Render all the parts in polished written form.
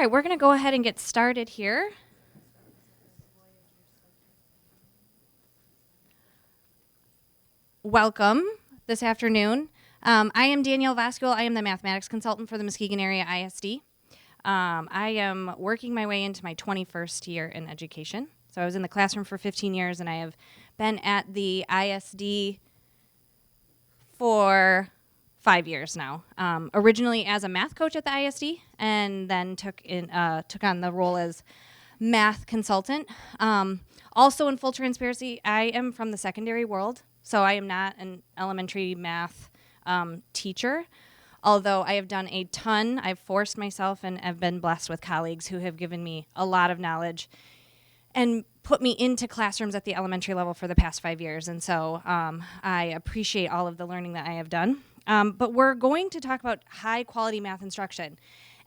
right, we're going to go ahead and get started here. Welcome this afternoon. I am Danielle Vascuel. I am the mathematics consultant for the Muskegon Area ISD. I am working my way into my 21st year in education. So I was in the classroom for 15 years, and I have been at the ISD for 5 years now. Originally as a math coach at the ISD, and then took on the role as math consultant. Also, in full transparency, I am from the secondary world, so I am not an elementary math teacher. Although I have done a ton, I've forced myself and have been blessed with colleagues who have given me a lot of knowledge and put me into classrooms at the elementary level for the past 5 years. And so I appreciate all of the learning that I have done. But we're going to talk about high quality math instruction.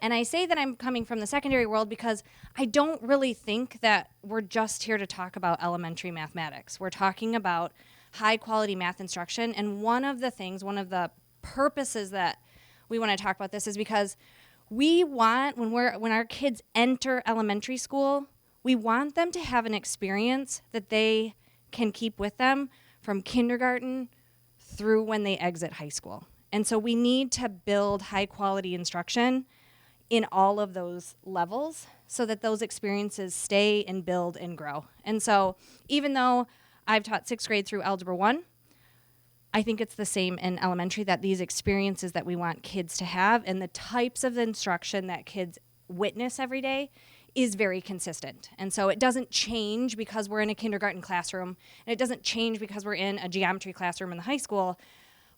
And I say that I'm coming from the secondary world because I don't really think that we're just here to talk about elementary mathematics. We're talking about high quality math instruction. And one of the purposes that we want to talk about this is because we want, when our kids enter elementary school, we want them to have an experience that they can keep with them from kindergarten through when they exit high school. And so we need to build high quality instruction in all of those levels so that those experiences stay and build and grow. And so even though I've taught 6th grade through Algebra 1, I think it's the same in elementary, that these experiences that we want kids to have and the types of instruction that kids witness every day is very consistent. And so it doesn't change because we're in a kindergarten classroom, and it doesn't change because we're in a geometry classroom in the high school.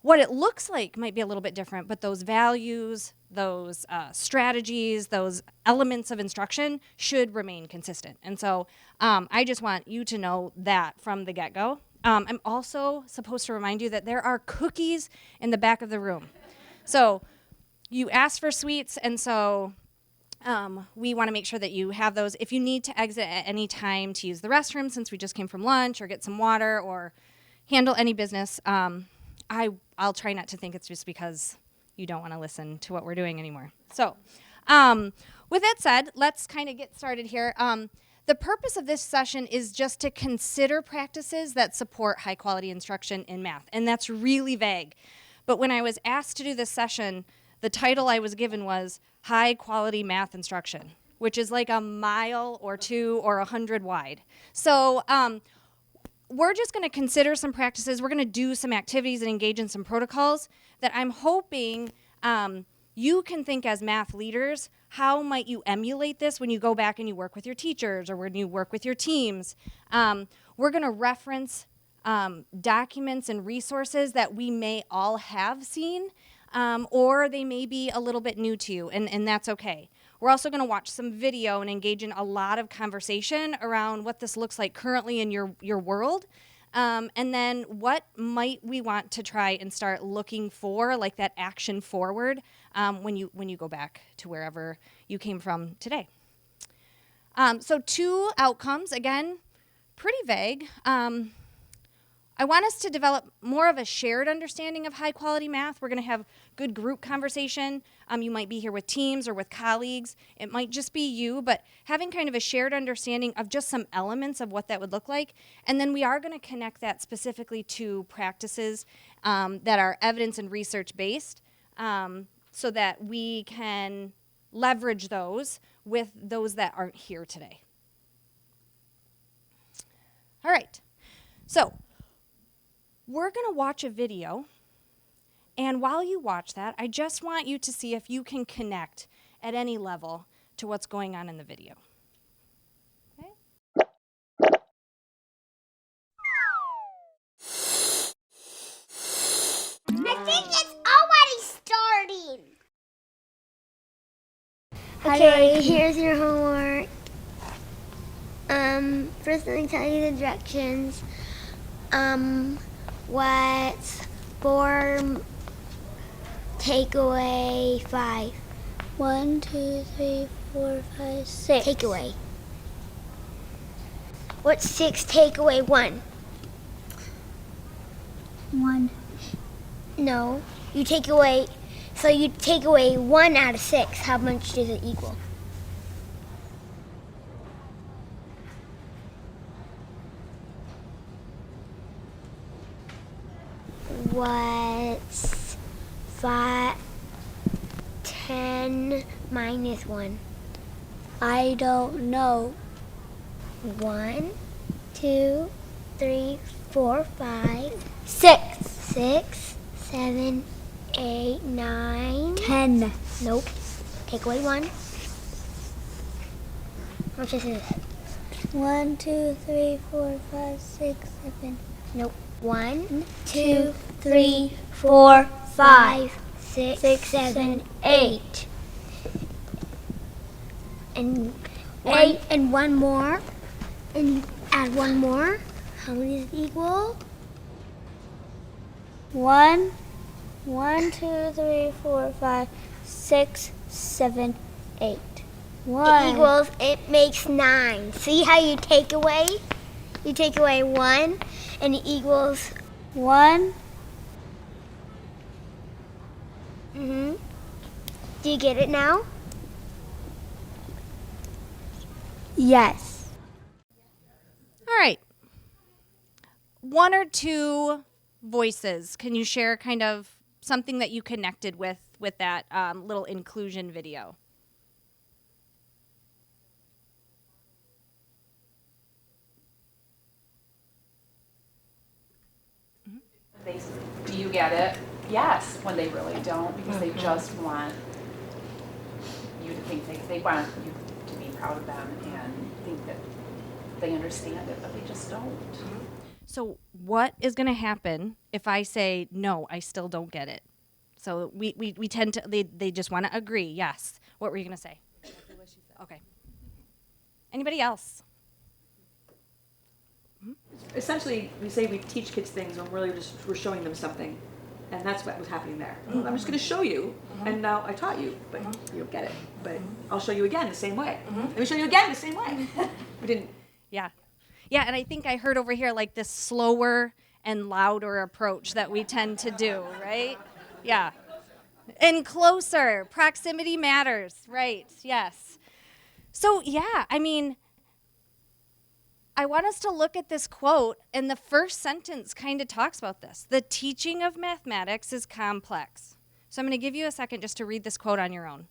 What it looks like might be a little bit different, but those values, those strategies, those elements of instruction should remain consistent. And so I just want you to know that from the get-go. I'm also supposed to remind you that there are cookies in the back of the room. So you asked for sweets, and so we want to make sure that you have those. If you need to exit at any time to use the restroom, since we just came from lunch, or get some water, or handle any business, I'll try not to think it's just because you don't want to listen to what we're doing anymore. So with that said, let's kind of get started here. The purpose of this session is just to consider practices that support high quality instruction in math. And that's really vague. But when I was asked to do this session, the title I was given was High Quality Math Instruction, which is like a mile or 2 or 100 wide. So we're just going to consider some practices. We're going to do some activities and engage in some protocols that I'm hoping you can think as math leaders, how might you emulate this when you go back and you work with your teachers or when you work with your teams? We're going to reference documents and resources that we may all have seen, or they may be a little bit new to you, and that's okay. We're also going to watch some video and engage in a lot of conversation around what this looks like currently in your world. And then what might we want to try and start looking for, like that action forward, when you go back to wherever you came from today. So 2 outcomes, again, pretty vague. I want us to develop more of a shared understanding of high quality math. We're going to have good group conversation. You might be here with teams or with colleagues. It might just be you, but having kind of a shared understanding of just some elements of what that would look like. And then we are going to connect that specifically to practices that are evidence and research based, so that we can leverage those with those that aren't here today. All right, so we're going to watch a video, and while you watch that, I just want you to see if you can connect at any level to what's going on in the video. Okay? I think it's already starting. Okay, here's your homework. First let me tell you the directions. What's 4 takeaway 5? 1, 2, 3, 4, 5, 6. Takeaway. What's 6 takeaway 1? 1. No, you take away 1 out of 6. How much does it equal? What's 10 minus 1? I don't know. 1, 2, 3, 4, 5, 6. 6, 7, 8, 9. 10. Nope. Take away 1. How much is it? 1, 2, 3, 4, 5, 6, 7. Nope. 1, 2, 3, 4, 5, 6, 6, 7, 7, 8. And 8. and one more. And add 1 more. How many does it equal? 1, 1, 2, 3, 4, 5, 6, 7, 8. 1. It makes 9. See how you take away? You take away 1 and it equals 1. Do you get it now? Yes. All right. 1 or 2 voices. Can you share kind of something that you connected with that little inclusion video? Do you get it? Yes, when they really don't, because they just want you to think they want you to be proud of them and think that they understand it, but they just don't. So what is going to happen if I say, no, I still don't get it? So we tend to, they just want to agree, yes. What were you going to say? Okay. Anybody else? Essentially, we say we teach kids things when really we're showing them something, and that's what was happening there. I'm just going to show you, and now I taught you, but you don't get it. But I'll show you again the same way. Let me show you again the same way. We didn't. Yeah. Yeah, and I think I heard over here like this slower and louder approach that we tend to do, right? Yeah. And closer. Proximity matters, right? Yes. So, yeah, I mean, I want us to look at this quote, and the first sentence kind of talks about this. The teaching of mathematics is complex. So I'm going to give you a second just to read this quote on your own.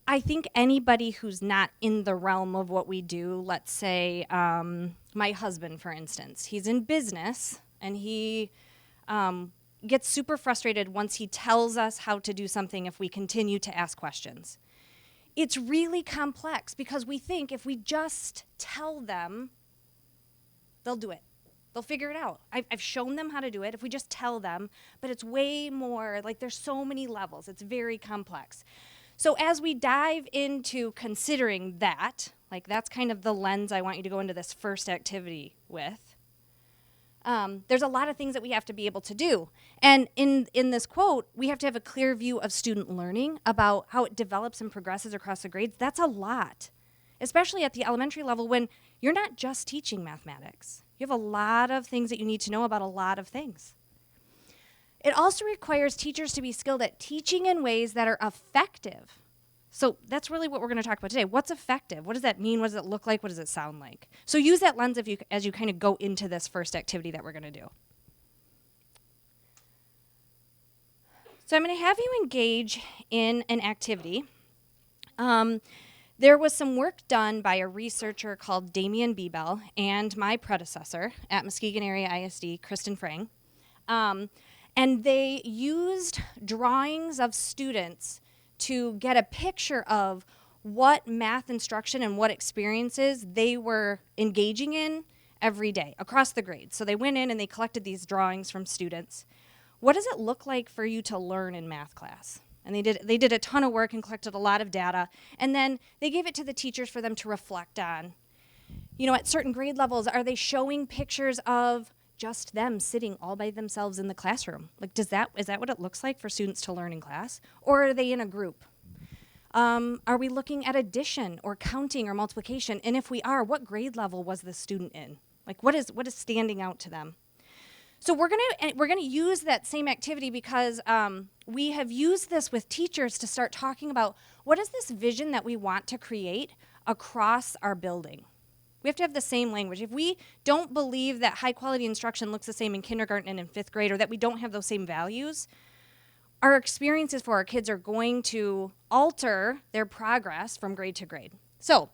I think anybody who's not in the realm of what we do, let's say my husband, for instance, he's in business and he gets super frustrated once he tells us how to do something if we continue to ask questions. It's really complex because we think if we just tell them, they'll do it. They'll figure it out. I've shown them how to do it if we just tell them, but it's way more, like there's so many levels. It's very complex. So as we dive into considering that, like that's kind of the lens I want you to go into this first activity with, there's a lot of things that we have to be able to do. And in this quote, we have to have a clear view of student learning about how it develops and progresses across the grades. That's a lot, especially at the elementary level when you're not just teaching mathematics. You have a lot of things that you need to know about a lot of things. It also requires teachers to be skilled at teaching in ways that are effective. So that's really what we're going to talk about today. What's effective? What does that mean? What does it look like? What does it sound like? So use that lens as you kind of go into this first activity that we're going to do. So I'm going to have you engage in an activity. There was some work done by a researcher called Damian Biebel and my predecessor at Muskegon Area ISD, Kristen Frang. And they used drawings of students to get a picture of what math instruction and what experiences they were engaging in every day across the grades. So they went in and they collected these drawings from students. What does it look like for you to learn in math class? And they did a ton of work and collected a lot of data. And then they gave it to the teachers for them to reflect on. You know, at certain grade levels, are they showing pictures of just them sitting all by themselves in the classroom? Like, is that what it looks like for students to learn in class? Or are they in a group? Are we looking at addition or counting or multiplication? And if we are, what grade level was the student in? Like what is standing out to them? So we're gonna use that same activity because we have used this with teachers to start talking about what is this vision that we want to create across our building. We have to have the same language. If we don't believe that high quality instruction looks the same in kindergarten and in 5th grade, or that we don't have those same values, our experiences for our kids are going to alter their progress from grade to grade. So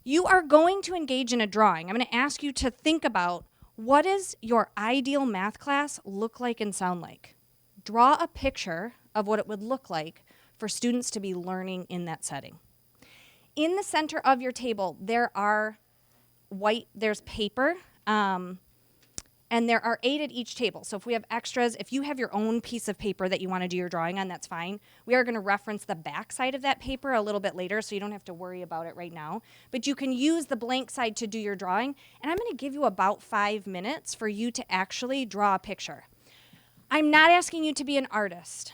you are going to engage in a drawing. I'm going to ask you to think about, what does your ideal math class look like and sound like? Draw a picture of what it would look like for students to be learning in that setting. In the center of your table, there's paper, and there are 8 at each table. So if we have extras, if you have your own piece of paper that you want to do your drawing on, that's fine. We are going to reference the back side of that paper a little bit later, so you don't have to worry about it right now. But you can use the blank side to do your drawing, and I'm going to give you about 5 minutes for you to actually draw a picture. I'm not asking you to be an artist.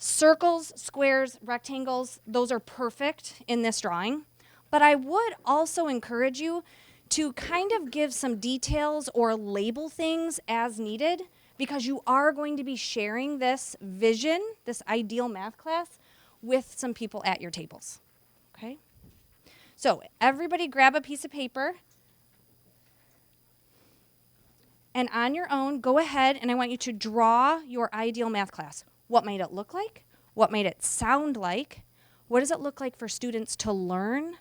Circles, squares, rectangles, those are perfect in this drawing. But I would also encourage you to kind of give some details or label things as needed, because you are going to be sharing this vision, this ideal math class, with some people at your tables, okay? So everybody grab a piece of paper, and on your own, go ahead and I want you to draw your ideal math class. What might it look like? What might it sound like? What does it look like for students to learn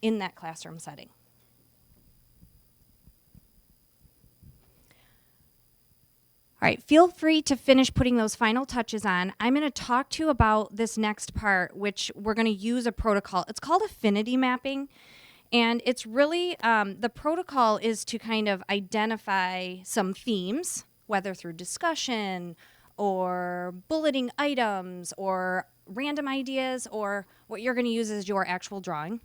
in that classroom setting? All right, feel free to finish putting those final touches on. I'm going to talk to you about this next part, which we're going to use a protocol. It's called affinity mapping, and it's really, the protocol is to kind of identify some themes, whether through discussion or bulleting items or random ideas, or what you're going to use as your actual drawing.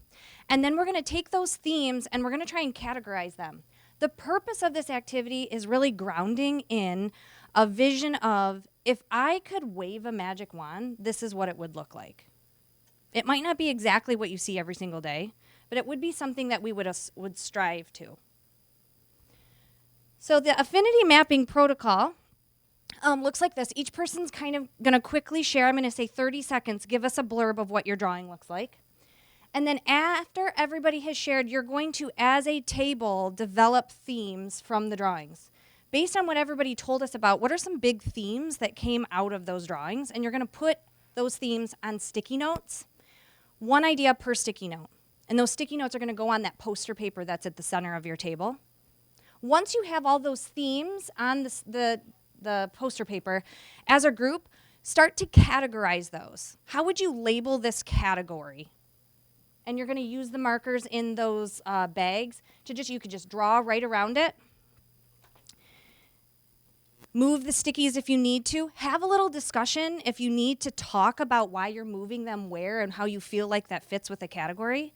And then we're going to take those themes and we're going to try and categorize them. The purpose of this activity is really grounding in a vision of, if I could wave a magic wand, this is what it would look like. It might not be exactly what you see every single day, but it would be something that we would strive to. So the affinity mapping protocol looks like this. Each person's kind of going to quickly share. I'm going to say 30 seconds. Give us a blurb of what your drawing looks like. And then after everybody has shared, you're going to, as a table, develop themes from the drawings. Based on what everybody told us about, what are some big themes that came out of those drawings? And you're going to put those themes on sticky notes, 1 idea per sticky note. And those sticky notes are going to go on that poster paper that's at the center of your table. Once you have all those themes on the poster paper, as a group, start to categorize those. How would you label this category? And you're going to use the markers in those bags to you could just draw right around it. Move the stickies if you need to. Have a little discussion if you need to talk about why you're moving them where and how you feel like that fits with the category.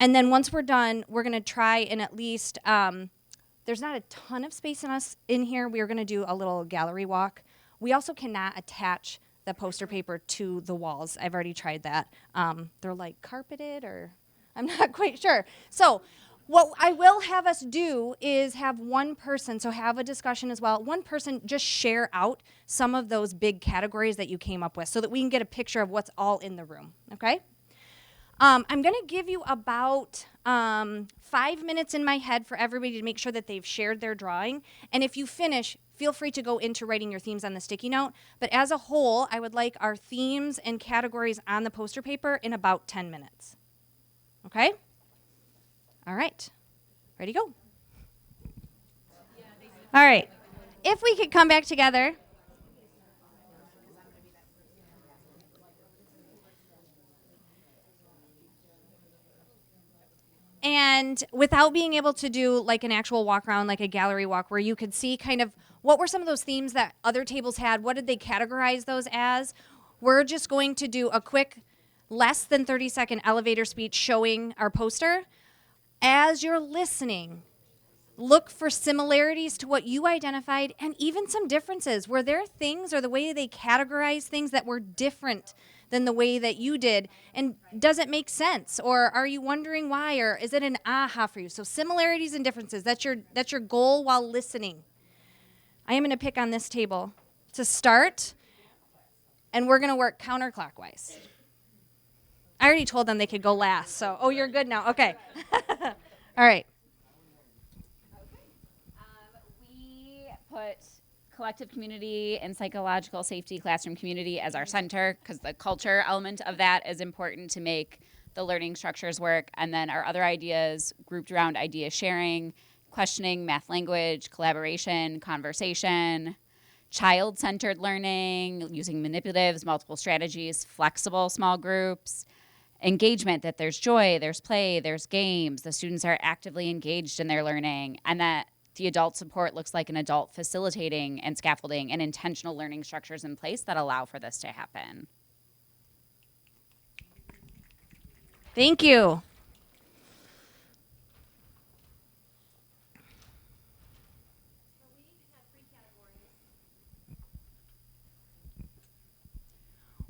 And then once we're done, we're going to try and at least, there's not a ton of space in here. We are going to do a little gallery walk. We also cannot attach the poster paper to the walls. I've already tried that. They're like carpeted, or I'm not quite sure. So what I will have us do is have one person, so have a discussion as well, one person just share out some of those big categories that you came up with so that we can get a picture of what's all in the room, okay? I'm going to give you about 5 minutes in my head for everybody to make sure that they've shared their drawing. And if you finish, feel free to go into writing your themes on the sticky note. But as a whole, I would like our themes and categories on the poster paper in about 10 minutes. Okay? All right. Ready to go? All right. If we could come back together. And without being able to do like an actual walk around, like a gallery walk, where you could see kind of what were some of those themes that other tables had, what did they categorize those as, we're just going to do a quick, less than 30-second elevator speech showing our poster. As you're listening, look for similarities to what you identified and even some differences. Were there things or the way they categorize things that were different than the way that you did? And does it make sense? Or are you wondering why? Or is it an aha for you? So similarities and differences, that's your goal while listening. I am going to pick on this table to start, and we're going to work counterclockwise. I already told them they could go last, so, oh, you're good now. Okay. All right. We put collective community and psychological safety classroom community as our center because the culture element of that is important to make the learning structures work. And then our other ideas grouped around idea sharing, questioning, math language, collaboration, conversation, child-centered learning, using manipulatives, multiple strategies, flexible small groups, engagement, that there's joy, there's play, there's games, the students are actively engaged in their learning, and that the adult support looks like an adult facilitating and scaffolding and intentional learning structures in place that allow for this to happen. Thank you.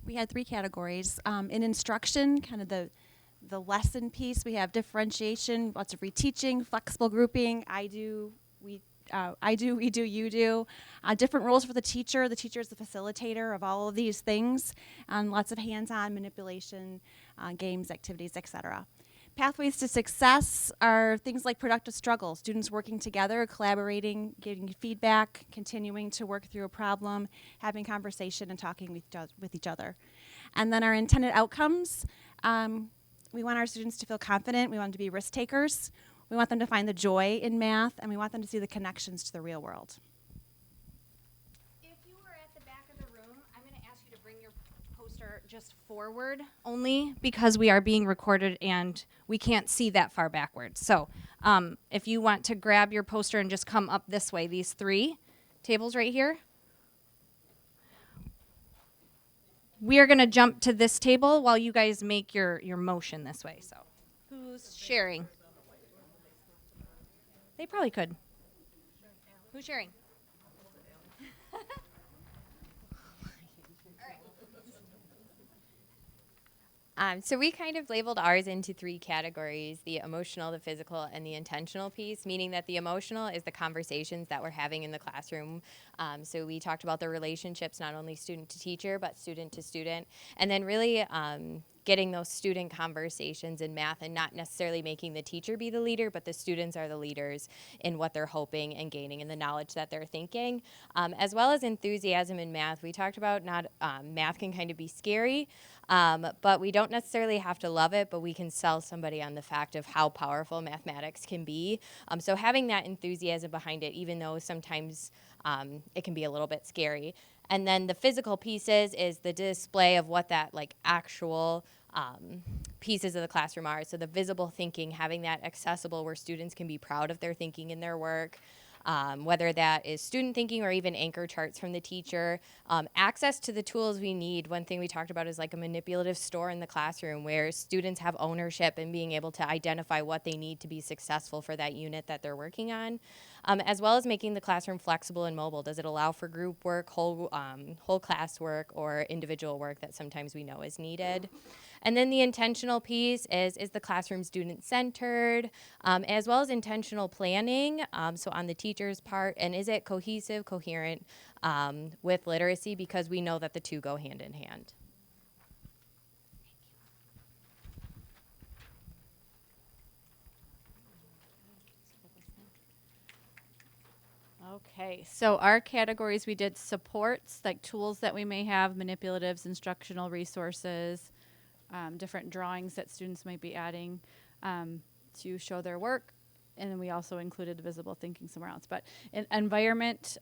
We had 3 categories. In instruction, kind of the lesson piece, we have differentiation, lots of reteaching, flexible grouping, I do, we do, you do. Different roles for the teacher. The teacher is the facilitator of all of these things. Lots of hands-on manipulation, games, activities, etc. Pathways to success are things like productive struggle, students working together, collaborating, getting feedback, continuing to work through a problem, having conversation and talking with each other. And then our intended outcomes, we want our students to feel confident, we want them to be risk takers, we want them to find the joy in math, and we want them to see the connections to the real world. If you were at the back of the room, I'm going to ask you to bring your poster just forward, only because we are being recorded and we can't see that far backwards. So if you want to grab your poster and just come up this way, these 3 tables right here. We are going to jump to this table while you guys make your motion this way. So who's sharing? They probably could. Who's sharing? So we kind of labeled ours into 3 categories: the emotional, the physical, and the intentional piece, meaning that the emotional is the conversations that we're having in the classroom. So we talked about the relationships, not only student to teacher, but student to student. And then really getting those student conversations in math and not necessarily making the teacher be the leader, but the students are the leaders in what they're hoping and gaining and the knowledge that they're thinking. As well as enthusiasm in math. We talked about math can kind of be scary, but we don't necessarily have to love it, but we can sell somebody on the fact of how powerful mathematics can be. So having that enthusiasm behind it, even though sometimes it can be a little bit scary. And then the physical pieces is the display of what that like actual pieces of the classroom are. So the visible thinking, having that accessible where students can be proud of their thinking in their work. Whether that is student thinking or even anchor charts from the teacher. Access to the tools we need. One thing we talked about is like a manipulative store in the classroom where students have ownership and being able to identify what they need to be successful for that unit that they're working on. As well as making the classroom flexible and mobile. Does it allow for group work, whole class work, or individual work that sometimes we know is needed? And then the intentional piece is the classroom student-centered, as well as intentional planning, so on the teacher's part, and is it cohesive, coherent with literacy, because we know that the 2 go hand in hand. Okay, so our categories, we did supports, like tools that we may have, manipulatives, instructional resources, different drawings that students might be adding to show their work. And then we also included visible thinking somewhere else. But in environment,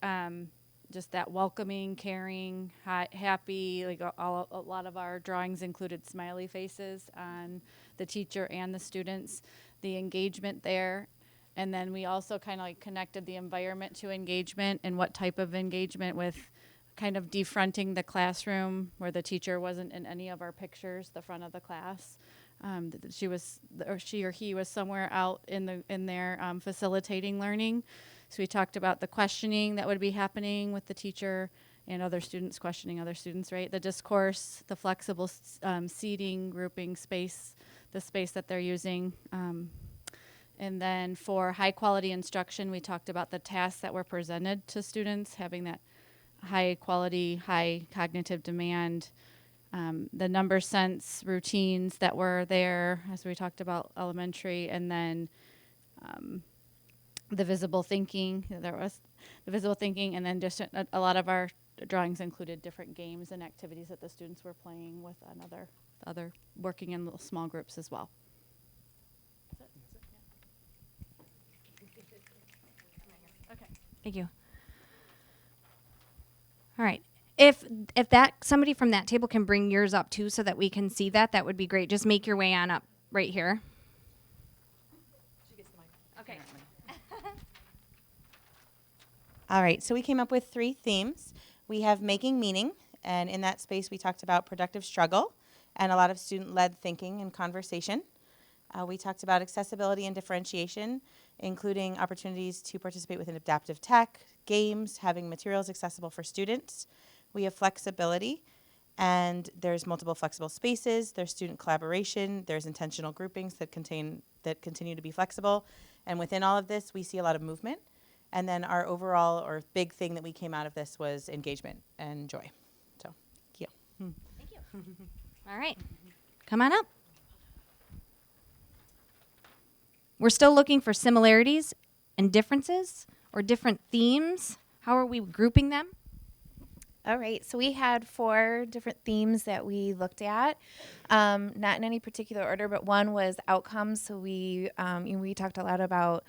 just that welcoming, caring, happy, like a lot of our drawings included smiley faces on the teacher and the students, the engagement there. And then we also kind of like connected the environment to engagement and what type of engagement with kind of defronting the classroom where the teacher wasn't in any of our pictures, the front of the class. She or he was somewhere out in there facilitating learning. So we talked about the questioning that would be happening with the teacher and other students questioning other students, right? The discourse, the flexible seating, grouping space, the space that they're using. And then for high quality instruction, we talked about the tasks that were presented to students, having that high quality, high cognitive demand, the number sense routines that were there, as we talked about elementary, and then the visible thinking. There was the visible thinking, and then just a lot of our drawings included different games and activities that the students were playing with other working in little small groups as well. Thank you. All right. If that somebody from that table can bring yours up too, so that we can see that, that would be great. Just make your way on up right here. Okay. All right, so we came up with 3 themes. We have making meaning, and in that space we talked about productive struggle and a lot of student-led thinking and conversation. We talked about accessibility and differentiation, including opportunities to participate within adaptive tech, games, having materials accessible for students. We have flexibility, and there's multiple flexible spaces, there's student collaboration, there's intentional groupings that continue to be flexible. And within all of this, we see a lot of movement. And then our overall or big thing that we came out of this was engagement and joy. So, thank you. Thank you. All right. Come on up. We're still looking for similarities and differences or different themes. How are we grouping them? All right, so we had 4 different themes that we looked at, not in any particular order, but one was outcomes. So we talked a lot about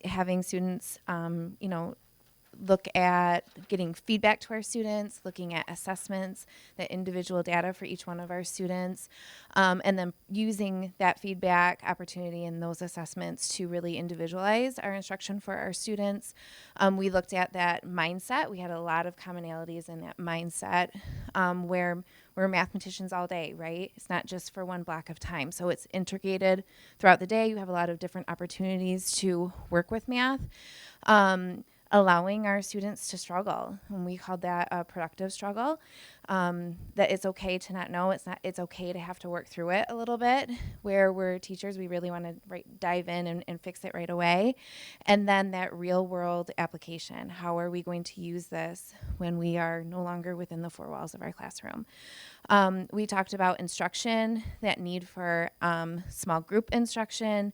having students, look at getting feedback to our students, looking at assessments, the individual data for each one of our students, and then using that feedback opportunity and those assessments to really individualize our instruction for our students. We looked at that mindset. We had a lot of commonalities in that mindset, where we're mathematicians all day, right? It's not just for one block of time. So it's integrated throughout the day. You have a lot of different opportunities to work with math. Allowing our students to struggle, and we called that a productive struggle. That it's okay to not know. It's okay to have to work through it a little bit. Where we're teachers, we really want to dive in and fix it right away. And then that real world application. How are we going to use this when we are no longer within the 4 walls of our classroom? We talked about instruction, that need for small group instruction,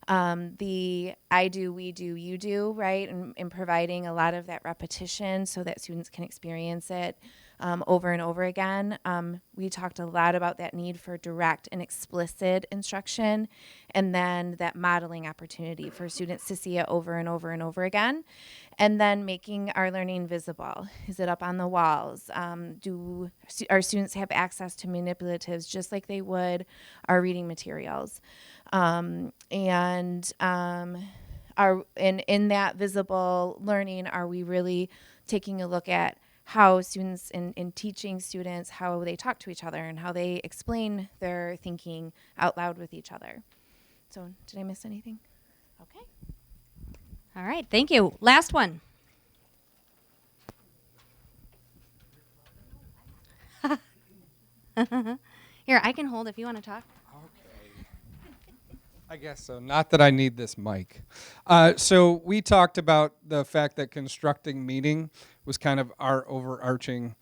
the I do, we do, you do, right? And providing a lot of that repetition so that students can experience it over and over again. We talked a lot about that need for direct and explicit instruction, and then that modeling opportunity for students to see it over and over and over again. And then making our learning visible. Is it up on the walls? Do our students have access to manipulatives just like they would our reading materials? In that visible learning, are we really taking a look at how students in teaching students, how they talk to each other and how they explain their thinking out loud with each other? So did I miss anything? Okay. All right. Thank you. Last one. Here, I can hold if you want to talk. I guess so. Not that I need this mic. So we talked about the fact that constructing meaning was kind of our overarching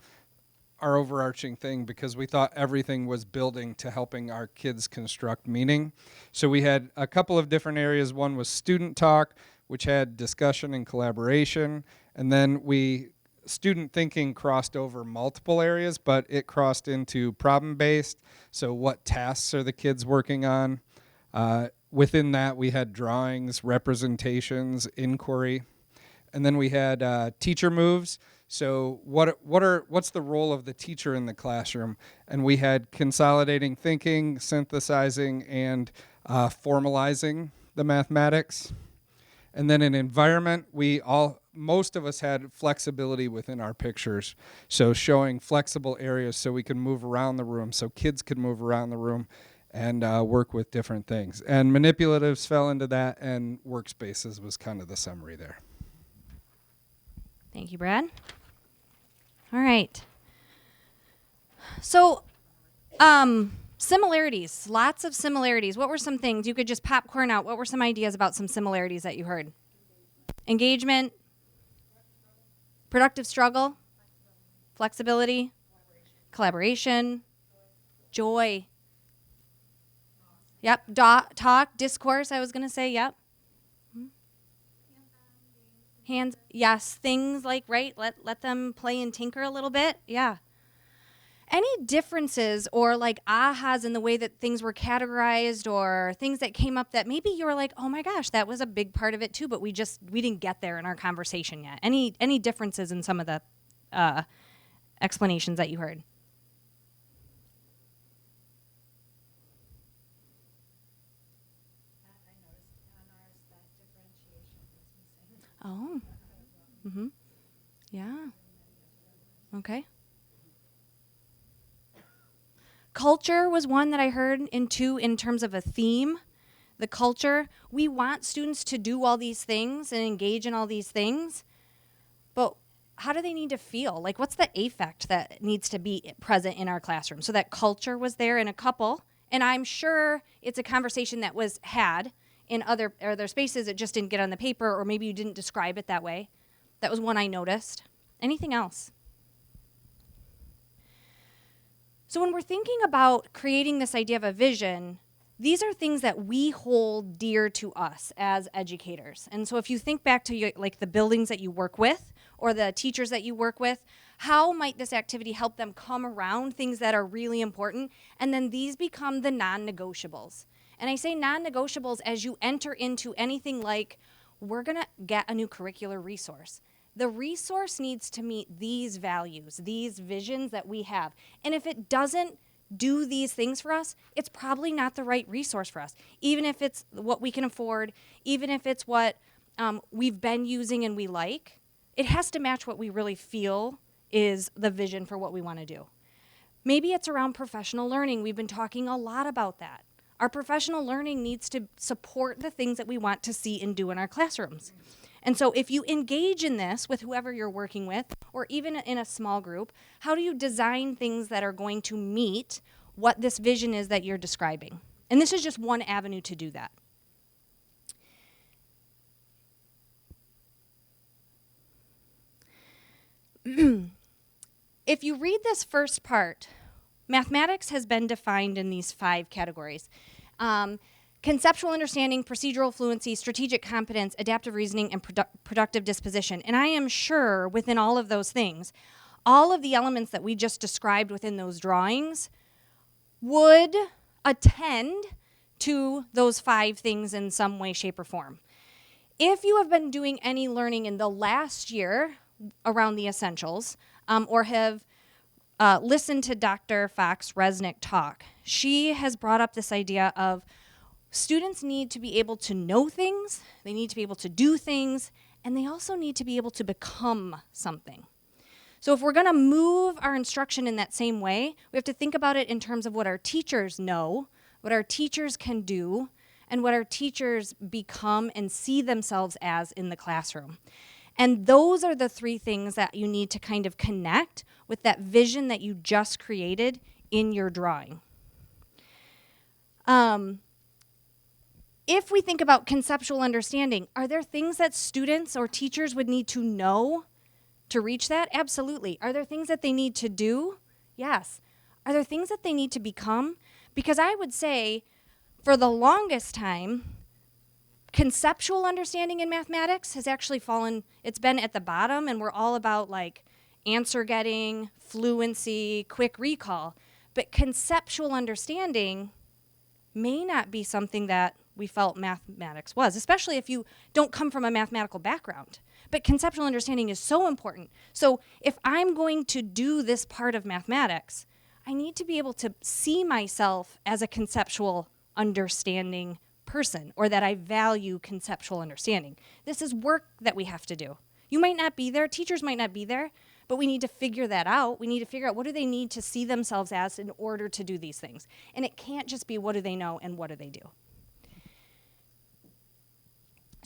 thing, because we thought everything was building to helping our kids construct meaning. So we had a couple of different areas. One was student talk, which had discussion and collaboration. And then student thinking crossed over multiple areas, but it crossed into problem-based. So what tasks are the kids working on? Within that, we had drawings, representations, inquiry, and then we had teacher moves. So what's the role of the teacher in the classroom? And we had consolidating thinking, synthesizing, and formalizing the mathematics. And then in environment, most of us had flexibility within our pictures. So showing flexible areas so we can move around the room, so kids could move around the room and work with different things. And manipulatives fell into that, and workspaces was kind of the summary there. Thank you, Brad. All right. So, similarities, lots of similarities. What were some things you could just popcorn out? What were some ideas about some similarities that you heard? Engagement, productive struggle, flexibility, collaboration, joy. Yep, talk, discourse, I was going to say, yep. Hands, yes, things like, right, let them play and tinker a little bit, yeah. Any differences or like ahas in the way that things were categorized or things that came up that maybe you were like, oh my gosh, that was a big part of it too, but we didn't get there in our conversation yet. Any differences in some of the explanations that you heard? Oh, mm-hmm. Yeah. Okay. Culture was one that I heard in terms of a theme. The culture, we want students to do all these things and engage in all these things, but how do they need to feel? Like, what's the affect that needs to be present in our classroom? So that culture was there in a couple, and I'm sure it's a conversation that was had in other spaces. It just didn't get on the paper, or maybe you didn't describe it that way. That was one I noticed. Anything else? So when we're thinking about creating this idea of a vision, these are things that we hold dear to us as educators. And so if you think back to like the buildings that you work with or the teachers that you work with, how might this activity help them come around things that are really important? And then these become the non-negotiables. And I say non-negotiables as you enter into anything like, we're going to get a new curricular resource. The resource needs to meet these values, these visions that we have. And if it doesn't do these things for us, it's probably not the right resource for us. Even if it's what we can afford, even if it's what we've been using and we like, it has to match what we really feel is the vision for what we want to do. Maybe it's around professional learning. We've been talking a lot about that. Our professional learning needs to support the things that we want to see and do in our classrooms. And so if you engage in this with whoever you're working with, or even in a small group, how do you design things that are going to meet what this vision is that you're describing? And this is just one avenue to do that. If you read this first part, mathematics has been defined in these 5 categories. Conceptual understanding, procedural fluency, strategic competence, adaptive reasoning, and productive disposition. And I am sure within all of those things, all of the elements that we just described within those drawings would attend to those 5 things in some way, shape, or form. If you have been doing any learning in the last year around the essentials, or have listened to Dr. Fox-Resnick talk, she has brought up this idea of students need to be able to know things, they need to be able to do things, and they also need to be able to become something. So if we're going to move our instruction in that same way, we have to think about it in terms of what our teachers know, what our teachers can do, and what our teachers become and see themselves as in the classroom. And those are the 3 things that you need to kind of connect with that vision that you just created in your drawing. If we think about conceptual understanding, are there things that students or teachers would need to know to reach that? Absolutely. Are there things that they need to do? Yes. Are there things that they need to become? Because I would say, for the longest time, conceptual understanding in mathematics has actually it's been at the bottom, and we're all about like answer getting, fluency, quick recall. But conceptual understanding may not be something that we felt mathematics was, especially if you don't come from a mathematical background. But conceptual understanding is so important. So if I'm going to do this part of mathematics, I need to be able to see myself as a conceptual understanding person, or that I value conceptual understanding. This is work that we have to do. You might not be there, teachers might not be there, but we need to figure that out. We need to figure out what do they need to see themselves as in order to do these things. And it can't just be what do they know and what do they do.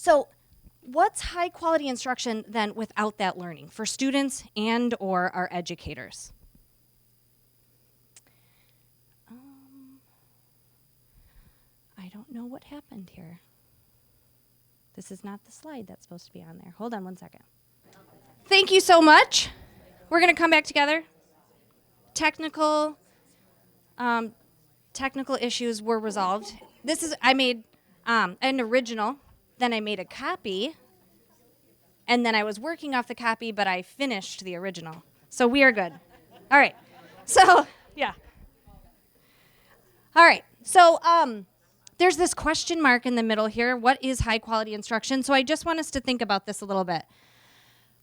So what's high quality instruction then without that learning for students and or our educators? I don't know what happened here. This is not the slide that's supposed to be on there. Hold on one second. Thank you so much. We're going to come back together. Technical issues were resolved. I made an original, then I made a copy, and then I was working off the copy, but I finished the original. So we are good. All right. So, yeah. All right. So, there's this question mark in the middle here. What is high quality instruction? So I just want us to think about this a little bit.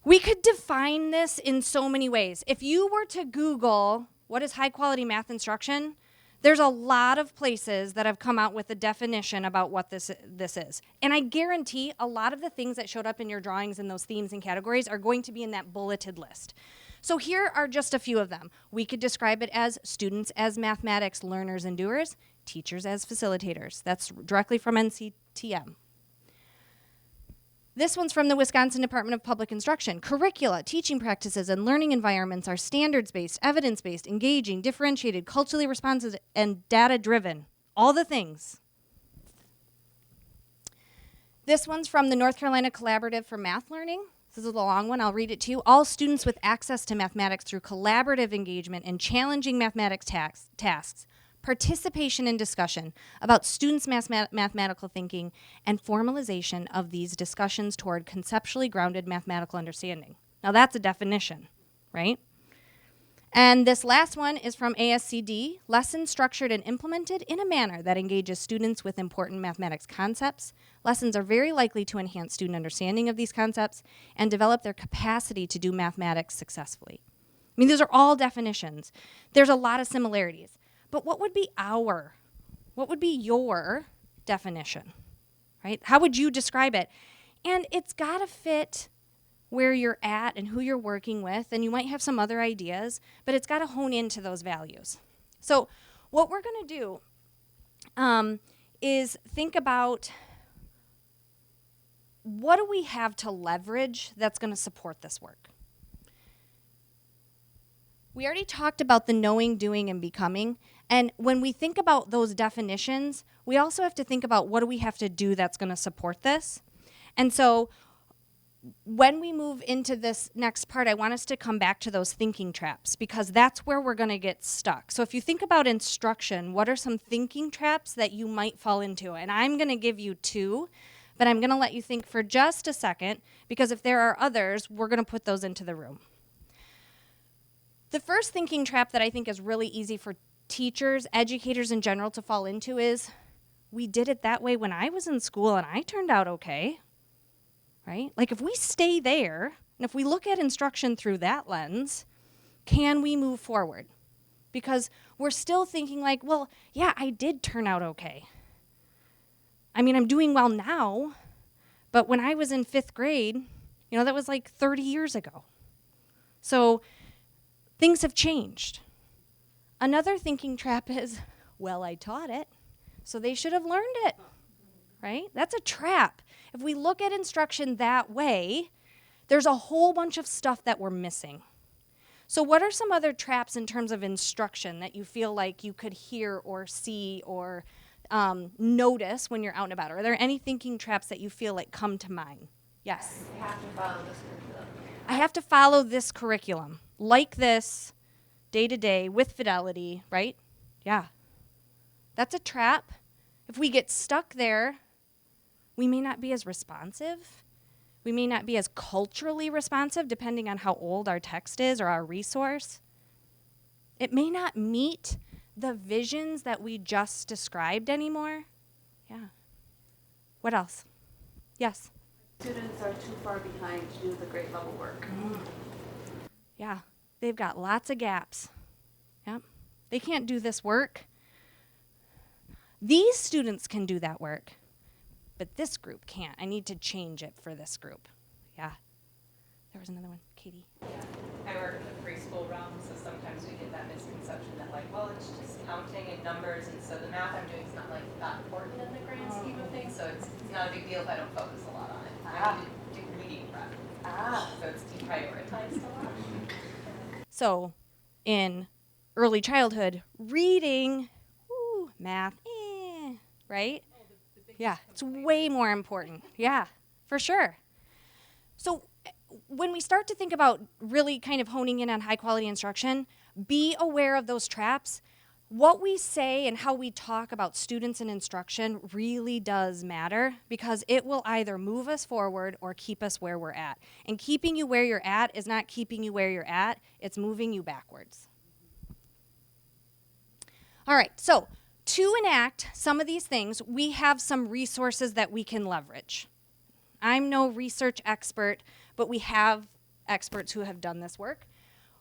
We could define this in so many ways. If you were to Google what is high quality math instruction, there's a lot of places that have come out with a definition about what this is. And I guarantee a lot of the things that showed up in your drawings and those themes and categories are going to be in that bulleted list. So here are just a few of them. We could describe it as students as mathematics learners and doers, teachers as facilitators. That's directly from NCTM. This one's from the Wisconsin Department of Public Instruction. Curricula, teaching practices, and learning environments are standards-based, evidence-based, engaging, differentiated, culturally responsive, and data-driven. All the things. This one's from the North Carolina Collaborative for Math Learning. This is a long one. I'll read it to you. All students with access to mathematics through collaborative engagement and challenging mathematics tasks, participation in discussion about students' mathematical thinking, and formalization of these discussions toward conceptually grounded mathematical understanding. Now that's a definition, right? And this last one is from ASCD, lessons structured and implemented in a manner that engages students with important mathematics concepts. Lessons are very likely to enhance student understanding of these concepts and develop their capacity to do mathematics successfully. I mean, these are all definitions. There's a lot of similarities. But what would be your definition, right? How would you describe it? And it's got to fit where you're at and who you're working with, and you might have some other ideas, but it's got to hone into those values. So what we're going to do is think about what do we have to leverage that's going to support this work? We already talked about the knowing, doing, and becoming. And when we think about those definitions, we also have to think about what do we have to do that's going to support this. And so when we move into this next part, I want us to come back to those thinking traps because that's where we're going to get stuck. So if you think about instruction, what are some thinking traps that you might fall into? And I'm going to give you 2, but I'm going to let you think for just a second because if there are others, we're going to put those into the room. The first thinking trap that I think is really easy for teachers, educators in general to fall into is, we did it that way when I was in school and I turned out okay, right? Like if we stay there and if we look at instruction through that lens, can we move forward? Because we're still thinking like, well, yeah, I did turn out okay. I mean, I'm doing well now, but when I was in 5th grade, that was like 30 years ago. So things have changed. Another thinking trap is, well, I taught it, so they should have learned it, right? That's a trap. If we look at instruction that way, there's a whole bunch of stuff that we're missing. So what are some other traps in terms of instruction that you feel like you could hear or see or notice when you're out and about? Are there any thinking traps that you feel like come to mind? Yes? I have to follow this curriculum. I have to follow this curriculum, like this, day to day, with fidelity, right? Yeah. That's a trap. If we get stuck there, we may not be as responsive. We may not be as culturally responsive, depending on how old our text is or our resource. It may not meet the visions that we just described anymore. Yeah. What else? Yes? Students are too far behind to do the grade level work. Yeah, they've got lots of gaps. Yep. They can't do this work. These students can do that work, but this group can't. I need to change it for this group. Yeah. There was another one. Katie. I work in the preschool realm, so sometimes we get that misconception that it's just counting and numbers, and so the math I'm doing is not that important in the grand scheme of things, so it's not a big deal if I don't focus a lot on it. I need to so it's deprioritized a lot. So in early childhood, reading, math, right? Yeah, it's way more important. Yeah, for sure. So when we start to think about really kind of honing in on high quality instruction, be aware of those traps. What we say and how we talk about students and instruction really does matter, because it will either move us forward or keep us where we're at. And keeping you where you're at is not keeping you where you're at, it's moving you backwards. All right, so to enact some of these things, we have some resources that we can leverage. I'm no research expert, but we have experts who have done this work.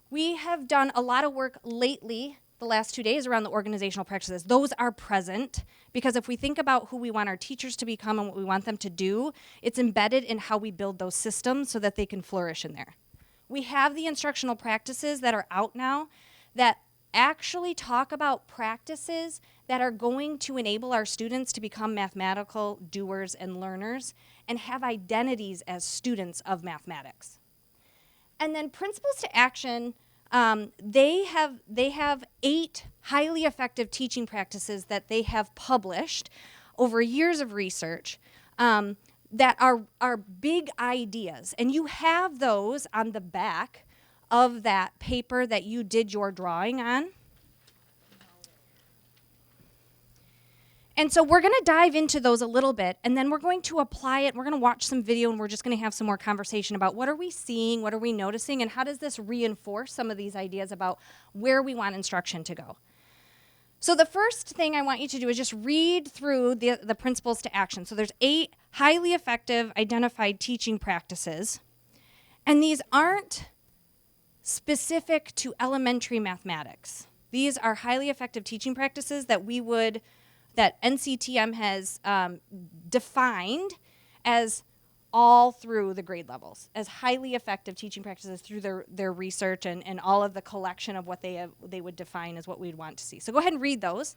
We have done a lot of work lately, the last 2 days, around the organizational practices. Those are present because if we think about who we want our teachers to become and what we want them to do, it's embedded in how we build those systems so that they can flourish in there. We have the instructional practices that are out now that actually talk about practices that are going to enable our students to become mathematical doers and learners and have identities as students of mathematics. And then principles to action, they have 8 highly effective teaching practices that they have published over years of research that are big ideas. And you have those on the back of that paper that you did your drawing on. And so we're going to dive into those a little bit, and then we're going to apply it. We're going to watch some video, and we're just going to have some more conversation about what are we seeing, what are we noticing, and how does this reinforce some of these ideas about where we want instruction to go. So the first thing I want you to do is just read through the principles to action. So there's 8 highly effective identified teaching practices, and these aren't specific to elementary mathematics. These are highly effective teaching practices that that NCTM has defined as all through the grade levels, as highly effective teaching practices through their research and all of the collection of what they would define as what we'd want to see. So go ahead and read those.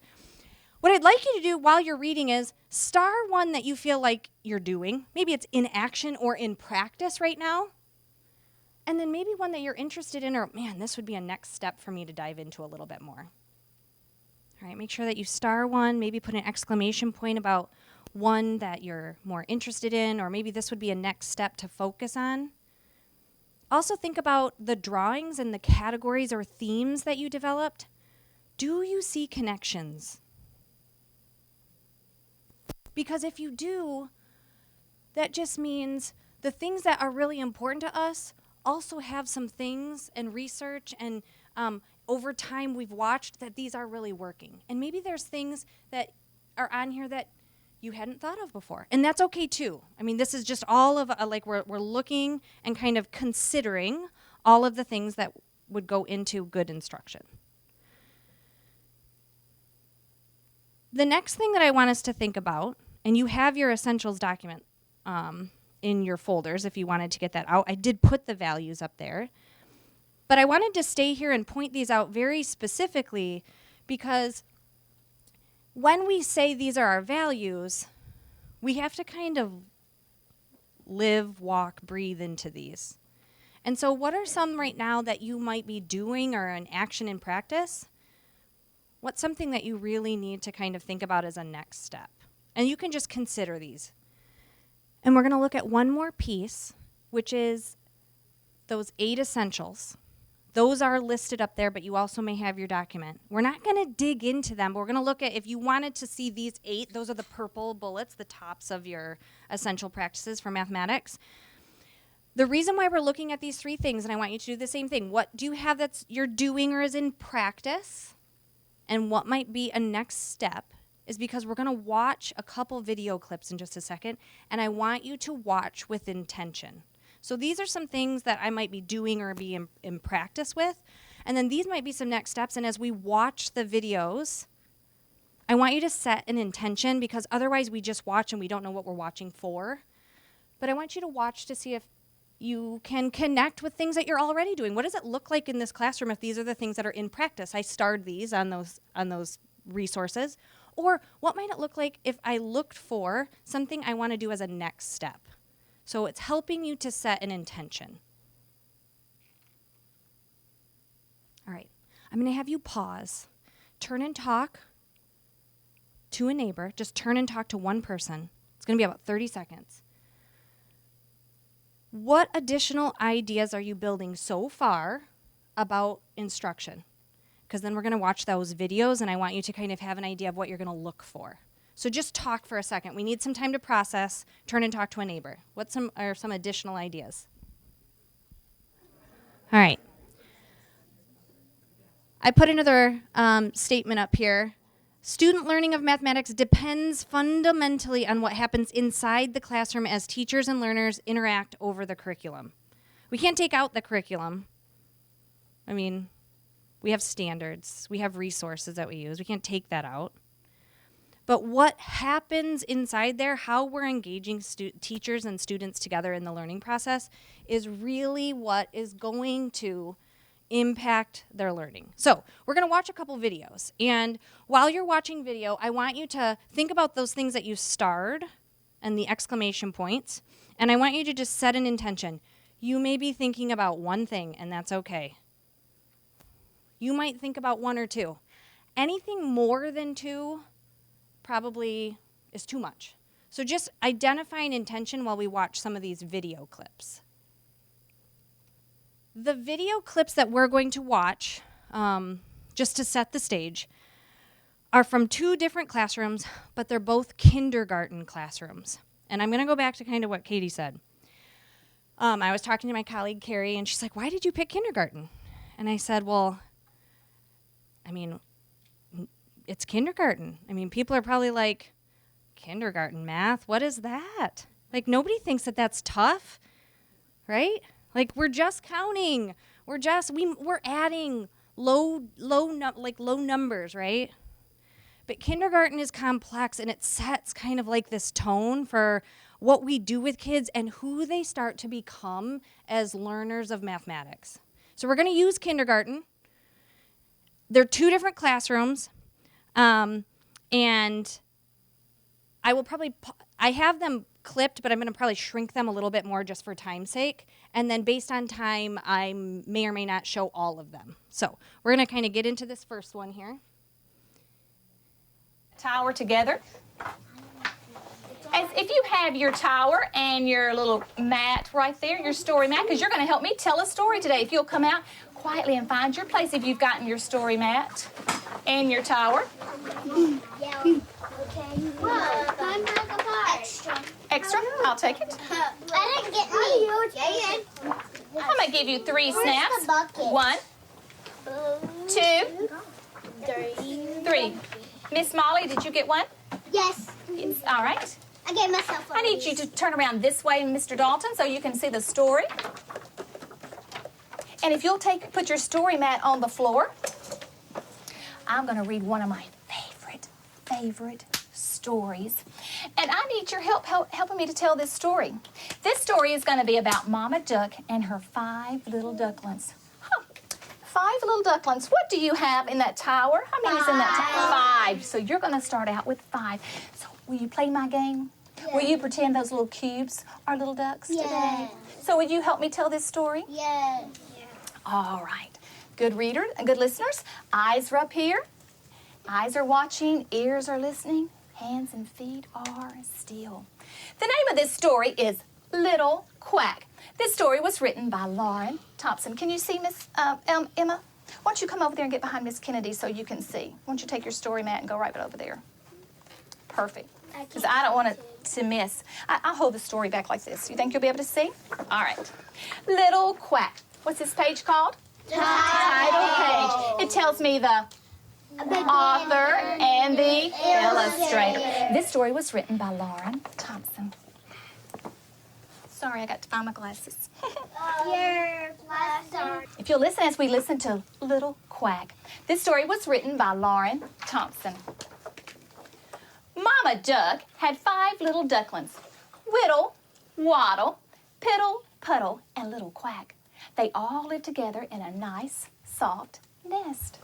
What I'd like you to do while you're reading is star one that you feel like you're doing. Maybe it's in action or in practice right now. And then maybe one that you're interested in, or man, this would be a next step for me to dive into a little bit more. All right, make sure that you star one, maybe put an exclamation point about one that you're more interested in, or maybe this would be a next step to focus on. Also think about the drawings and the categories or themes that you developed. Do you see connections? Because if you do, that just means the things that are really important to us also have some things and research and over time we've watched that these are really working. And maybe there's things that are on here that you hadn't thought of before. And that's okay too. I mean, this is just all of we're looking and kind of considering all of the things that would go into good instruction. The next thing that I want us to think about, and you have your essentials document in your folders if you wanted to get that out. I did put the values up there. But I wanted to stay here and point these out very specifically because when we say these are our values, we have to kind of live, walk, breathe into these. And so what are some right now that you might be doing or an action in practice? What's something that you really need to kind of think about as a next step? And you can just consider these. And we're going to look at one more piece, which is those 8 essentials. Those are listed up there, but you also may have your document. We're not going to dig into them, but we're going to look at, if you wanted to see these 8, those are the purple bullets, the tops of your essential practices for mathematics. The reason why we're looking at these 3 things, and I want you to do the same thing, what do you have that's you're doing or is in practice, and what might be a next step, is because we're going to watch a couple video clips in just a second, and I want you to watch with intention. So these are some things that I might be doing or be in practice with. And then these might be some next steps. And as we watch the videos, I want you to set an intention, because otherwise we just watch and we don't know what we're watching for. But I want you to watch to see if you can connect with things that you're already doing. What does it look like in this classroom if these are the things that are in practice? I starred these on those resources. Or what might it look like if I looked for something I want to do as a next step? So it's helping you to set an intention. All right, I'm going to have you pause, turn and talk to a neighbor. Just turn and talk to one person. It's going to be about 30 seconds. What additional ideas are you building so far about instruction? Because then we're going to watch those videos, and I want you to kind of have an idea of what you're going to look for. So just talk for a second. We need some time to process. Turn and talk to a neighbor. What are some additional ideas? All right. I put another statement up here. Student learning of mathematics depends fundamentally on what happens inside the classroom as teachers and learners interact over the curriculum. We can't take out the curriculum. I mean, we have standards. We have resources that we use. We can't take that out. But what happens inside there, how we're engaging teachers and students together in the learning process, is really what is going to impact their learning. So we're going to watch a couple videos. And while you're watching video, I want you to think about those things that you starred and the exclamation points. And I want you to just set an intention. You may be thinking about one thing, and that's okay. You might think about one or two. Anything more than two probably is too much. So just identify an intention while we watch some of these video clips. The video clips that we're going to watch, just to set the stage, are from two different classrooms, but they're both kindergarten classrooms. And I'm going to go back to kind of what Katie said. I was talking to my colleague, Carrie, and she's like, why did you pick kindergarten? And I said, well, I mean, it's kindergarten. I mean, people are probably like, kindergarten math? What is that? Like, nobody thinks that that's tough, right? Like, we're just counting. We're adding low numbers, right? But kindergarten is complex, and it sets kind of like this tone for what we do with kids and who they start to become as learners of mathematics. So we're going to use kindergarten. They're two different classrooms, and I will probably, I have them clipped, but I'm going to probably shrink them a little bit more just for time's sake. And then based on time, I may or may not show all of them. So we're going to kind of get into this first one here. Tower together. As if you have your tower and your little mat right there, your story mat, because you're going to help me tell a story today. If you'll come out quietly and find your place if you've gotten your story mat and your tower. Yeah. Okay. Extra. Extra? I'll take it. Let it get me. I'm going to give you 3 snaps. 1, 2, 3. Miss Molly, did you get one? Yes. All right. I gave myself one. I need you to turn around this way, Mr. Dalton, so you can see the story. And if you'll put your story mat on the floor, I'm going to read one of my favorite stories. And I need your help helping me to tell this story. This story is going to be about Mama Duck and her 5 little ducklings. 5 little ducklings. What do you have in that tower? How many is in that tower? 5. So you're going to start out with 5. So will you play my game? Yes. Will you pretend those little cubes are little ducks today? So will you help me tell this story? Yes. All right. Good reader and good listeners. Eyes are up here. Eyes are watching. Ears are listening. Hands and feet are still. The name of this story is Little Quack. This story was written by Lauren Thompson. Can you see Miss Emma? Why don't you come over there and get behind Miss Kennedy so you can see? Why don't you take your story mat and go right over there? Perfect. Because I don't want to miss. I'll hold the story back like this. You think you'll be able to see? All right. Little Quack. What's this page called? Title page. It tells me the author and the illustrator. This story was written by Lauren Thompson. Sorry, I got to find my glasses. If you'll listen as we listen to Little Quack. This story was written by Lauren Thompson. Mama Duck had 5 little ducklings. Whittle, Waddle, Piddle, Puddle, and Little Quack. They all lived together in a nice, soft nest.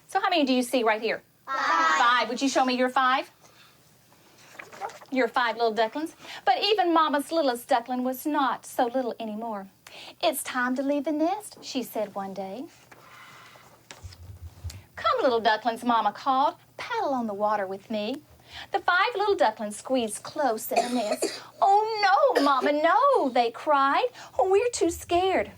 So how many do you see right here? 5. Would you show me your 5? your 5 little ducklings. But even Mama's littlest duckling was not so little anymore. It's time to leave the nest, she said one day. Come, little ducklings, Mama called. Paddle on the water with me. The 5 little ducklings squeezed close in the nest. Oh, no, Mama, no, they cried. Oh, we're too scared.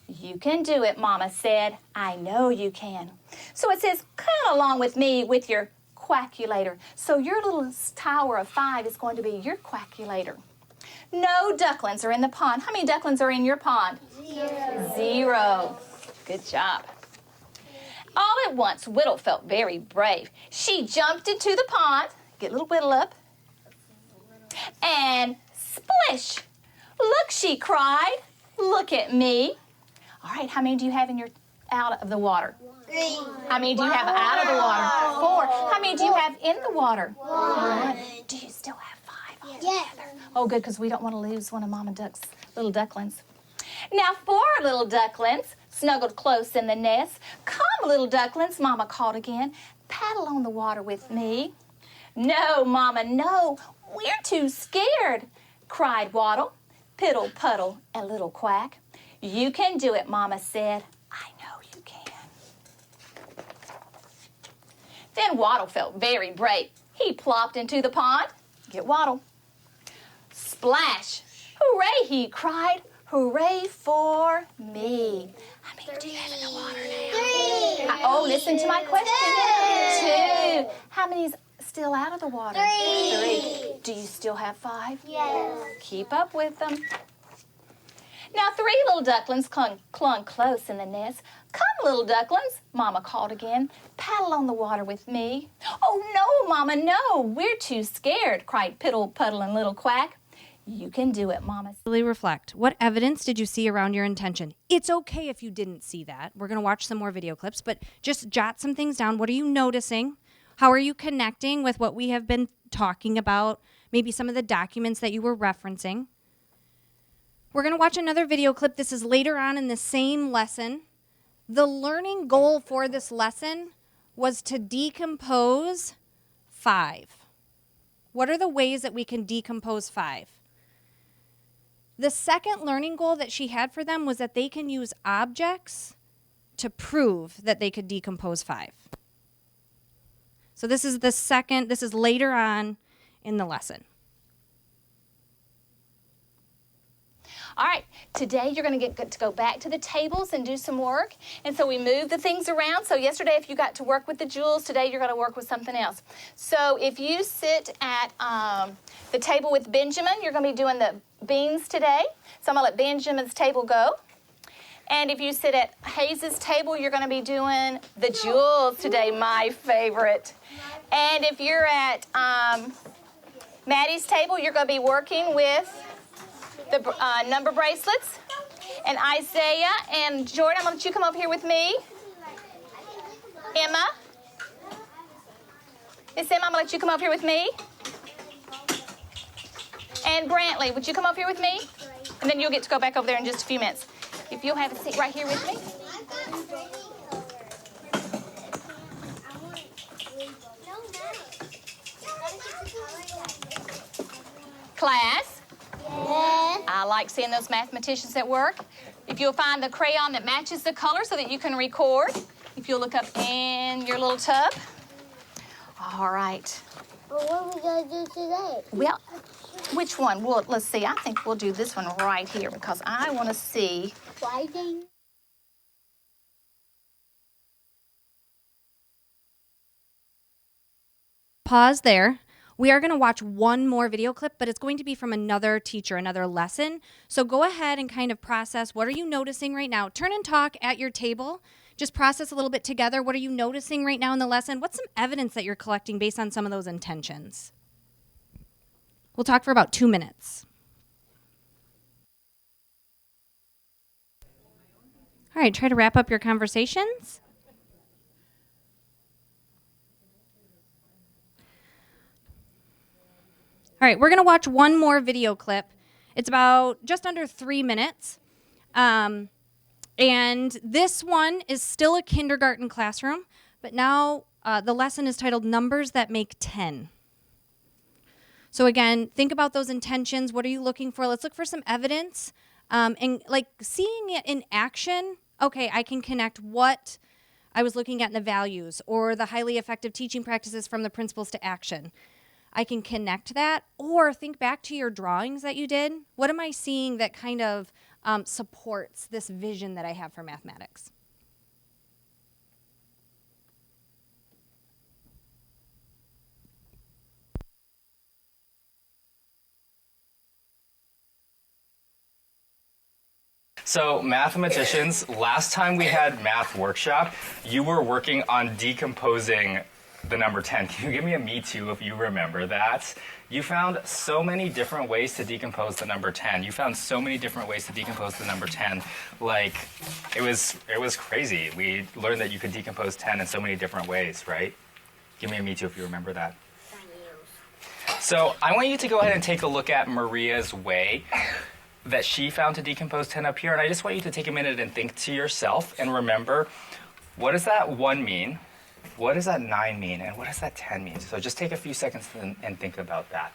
You can do it, Mama said. I know you can. So it says, come along with me with your quackulator. So your little tower of 5 is going to be your quackulator. No ducklings are in the pond. How many ducklings are in your pond? 0. Good job. All at once, Whittle felt very brave. She jumped into the pond, get little Whittle up, and splish! Look, she cried. Look at me. All right, how many do you have in your out of the water? 3. How many do you have out of the water? 4. How many do you have in the water? 1. Do you still have 5 altogether? Yes. Oh, good, because we don't want to lose one of Mama Duck's little ducklings. Now 4 little ducklings snuggled close in the nest. Come, little ducklings, Mama called again. Paddle on the water with me. No, Mama, no, we're too scared, cried Waddle, Piddle, Puddle, and Little Quack. You can do it, Mama said. I know you can. Then Waddle felt very brave. He plopped into the pond. Get Waddle. Splash! Hooray, he cried. Hooray for me. How many do you have in the water now? 3. Oh, listen to my question. 2. How many's still out of the water? 3. Do you still have 5? Yes. Keep up with them. Now 3 little ducklings clung close in the nest. Come, little ducklings, Mama called again. Paddle on the water with me. Oh, no, Mama, no, we're too scared, cried Piddle, Puddle, and Little Quack. You can do it, Mama. Really reflect. What evidence did you see around your intention? It's okay if you didn't see that. We're going to watch some more video clips, but just jot some things down. What are you noticing? How are you connecting with what we have been talking about? Maybe some of the documents that you were referencing. We're going to watch another video clip. This is later on in the same lesson. The learning goal for this lesson was to decompose 5. What are the ways that we can decompose 5? The second learning goal that she had for them was that they can use objects to prove that they could decompose 5. So this is later on in the lesson. All right, today you're going to get to go back to the tables and do some work. And so we move the things around. So yesterday, if you got to work with the jewels, today you're going to work with something else. So if you sit at the table with Benjamin, you're going to be doing the beans today. So I'm going to let Benjamin's table go. And if you sit at Hayes' table, you're going to be doing the jewels today, my favorite. And if you're at Maddie's table, you're going to be working with the number bracelets. And Isaiah and Jordan, I'm going to let you come up here with me. Emma. Miss Emma, I'm going to let you come up here with me. And Brantley, would you come up here with me? And then you'll get to go back over there in just a few minutes. If you'll have a seat right here with me. Class? Yes. I like seeing those mathematicians at work. If you'll find the crayon that matches the color so that you can record. If you'll look up in your little tub. All right. But what are we going to do today? Well, which one? Well, let's see. I think we'll do this one right here because I want to see. Writing. Pause there. We are going to watch one more video clip, but it's going to be from another teacher, another lesson. So go ahead and kind of process. What are you noticing right now? Turn and talk at your table. Just process a little bit together. What are you noticing right now in the lesson? What's some evidence that you're collecting based on some of those intentions? We'll talk for about 2 minutes. All right, try to wrap up your conversations. All right, we're going to watch one more video clip. It's about just under 3 minutes. And this one is still a kindergarten classroom, but now the lesson is titled Numbers That Make 10. So again, think about those intentions. What are you looking for? Let's look for some evidence, and like seeing it in action. Okay, I can connect what I was looking at in the values or the highly effective teaching practices from the principles to action. I can connect that, or think back to your drawings that you did. What am I seeing that kind of supports this vision that I have for mathematics? So mathematicians, last time we had math workshop, you were working on decomposing the number 10. Can you give me a me too if you remember that? You found so many different ways to decompose the number 10. You found so many different ways to decompose the number 10. Like, it was crazy. We learned that you could decompose 10 in so many different ways, right? Give me a me too if you remember that. So I want you to go ahead and take a look at Maria's way that she found to decompose 10 up here. And I just want you to take a minute and think to yourself and remember, what does that 1 mean? What does that 9 mean? And what does that 10 mean? So just take a few seconds and think about that.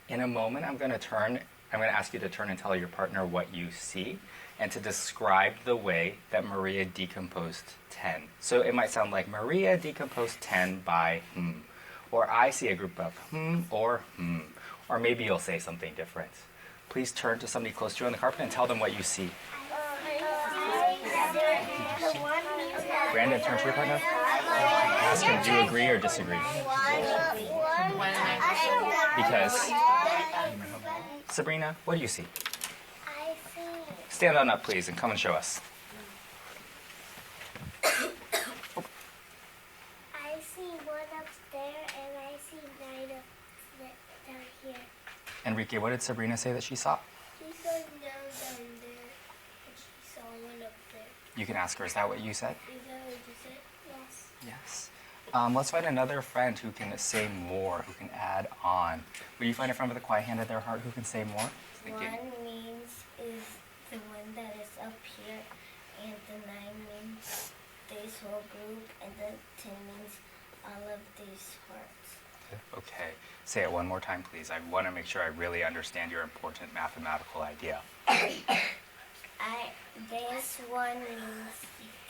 In a moment, I'm going to ask you to turn and tell your partner what you see and to describe the way that Maria decomposed 10. So it might sound like Maria decomposed 10 by or I see a group of or maybe you'll say something different. Please turn to somebody close to you on the carpet and tell them what you see. Brandon, turn to your partner. Ask him, do you agree or disagree? Because, Sabrina, what do you see? Stand on up, please, and come and show us. I see 1 up there, and I see 9 up down here. Enrique, what did Sabrina say that she saw? She saw 9 down there, and she saw 1 up there. You can ask her, is that what you said? Is that what you said? Yes. Yes. Let's find another friend who can say more, who can add on. Will you find a friend with a quiet hand at their heart who can say more? Thank you. 1 means is the one that is up here, and the 9 means this whole group, and the 10 means all of these hearts. Okay. Say it one more time, please. I want to make sure I really understand your important mathematical idea. This 1 means